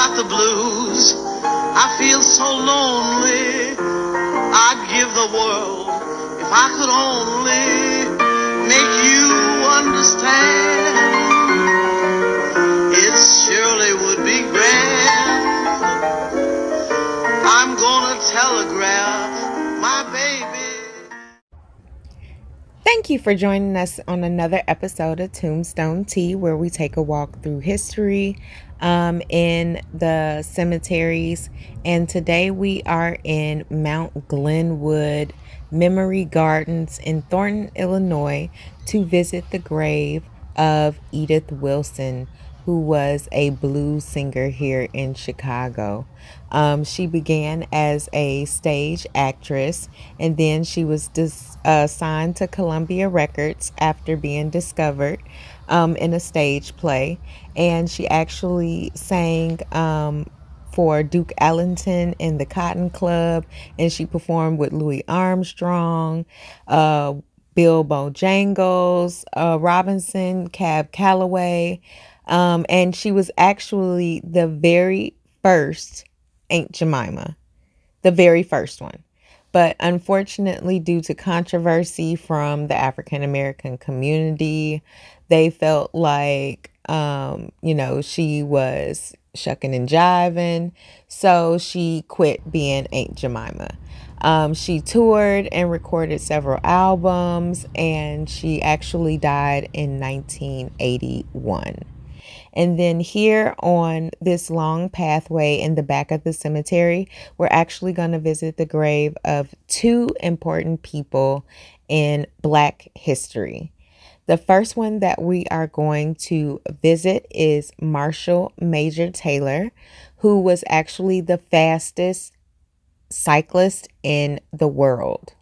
got the blues. I feel so lonely. I'd give the world if I could only make you understand. It surely would be grand. I'm gonna telegraph my baby. Thank you for joining us on another episode of Tombstone Tea, where we take a walk through history in the cemeteries. And today we are in Mount Glenwood Memory Gardens in Thornton, Illinois, to visit the grave of Edith Wilson, who was a blues singer here in Chicago. She began as a stage actress, and then she was signed to Columbia Records after being discovered in a stage play. And she actually sang for Duke Ellington in the Cotton Club, and she performed with Louis Armstrong, Bill Bojangles, Robinson, Cab Calloway, and she was actually the very first Aunt Jemima, the very first one. But unfortunately, due to controversy from the African American community, they felt like, she was shucking and jiving. So she quit being Aunt Jemima. She toured and recorded several albums, and she actually died in 1981. And then here on this long pathway in the back of the cemetery, we're actually going to visit the grave of two important people in Black history. The first one that we are going to visit is Marshall Major Taylor, who was actually the fastest cyclist in the world.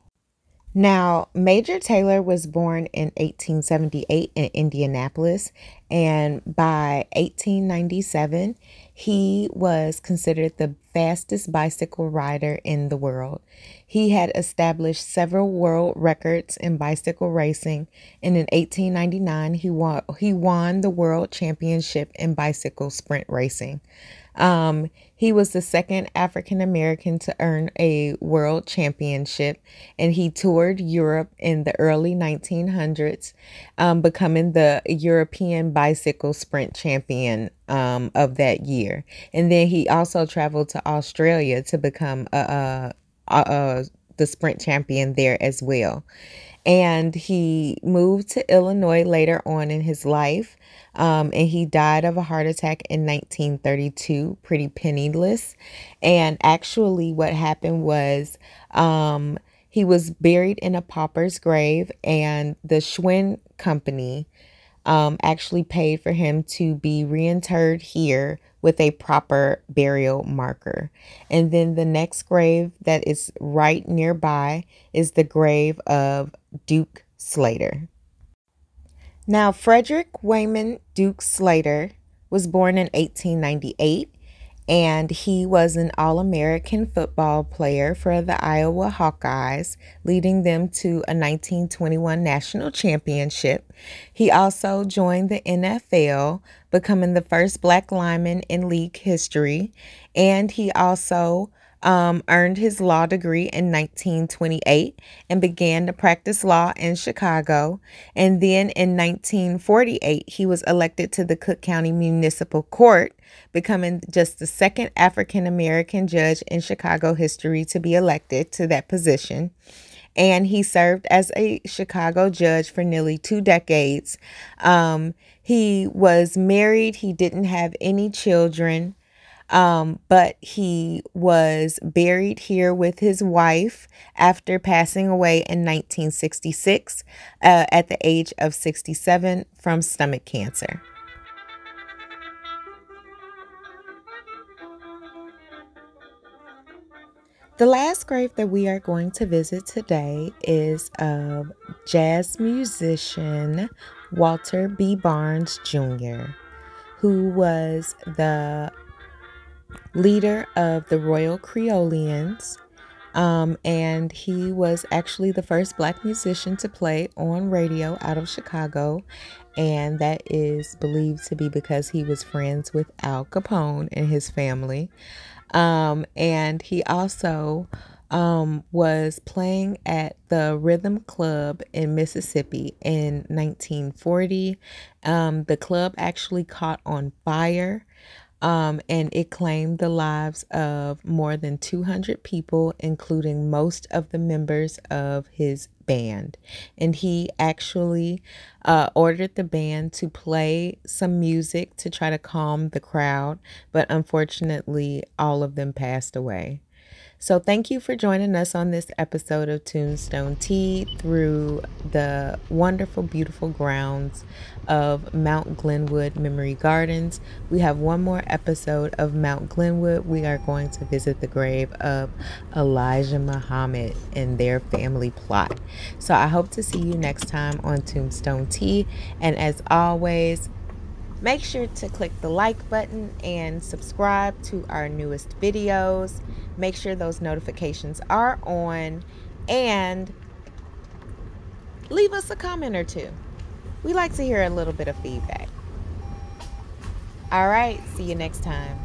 Now, Major Taylor was born in 1878 in Indianapolis, and by 1897, he was considered the fastest bicycle rider in the world. He had established several world records in bicycle racing, and in 1899, he won the world championship in bicycle sprint racing. He was the second African American to earn a world championship, and he toured Europe in the early 1900s, becoming the European bicycle sprint champion of that year. And then he also traveled to Australia to become the sprint champion there as well. And he moved to Illinois later on in his life. And he died of a heart attack in 1932, pretty penniless. And actually what happened was he was buried in a pauper's grave, and the Schwinn Company actually paid for him to be reinterred here with a proper burial marker. And then the next grave that is right nearby is the grave of Duke Slater. Now, Frederick Wayman Duke Slater was born in 1898, and he was an All-American football player for the Iowa Hawkeyes, leading them to a 1921 national championship. He also joined the NFL, becoming the first Black lineman in league history, and he also earned his law degree in 1928 and began to practice law in Chicago. And then in 1948, he was elected to the Cook County Municipal Court, becoming just the second African-American judge in Chicago history to be elected to that position. And he served as a Chicago judge for nearly 2 decades. He was married. He didn't have any children. But he was buried here with his wife after passing away in 1966 at the age of 67 from stomach cancer. The last grave that we are going to visit today is of jazz musician Walter B. Barnes Jr., who was the leader of the Royal Creoleans, And he was actually the first Black musician to play on radio out of Chicago. And that is believed to be because he was friends with Al Capone and his family. And he also was playing at the Rhythm Club in Mississippi in 1940. The club actually caught on fire. And it claimed the lives of more than 200 people, including most of the members of his band. And he actually ordered the band to play some music to try to calm the crowd, but unfortunately, all of them passed away. So thank you for joining us on this episode of Tombstone Tea through the wonderful, beautiful grounds of Mount Glenwood Memory Gardens. We have one more episode of Mount Glenwood. We are going to visit the grave of Elijah Muhammad and their family plot. So I hope to see you next time on Tombstone Tea. And as always, make sure to click the like button and subscribe to our newest videos. Make sure those notifications are on and leave us a comment or two. We like to hear a little bit of feedback. All right, see you next time.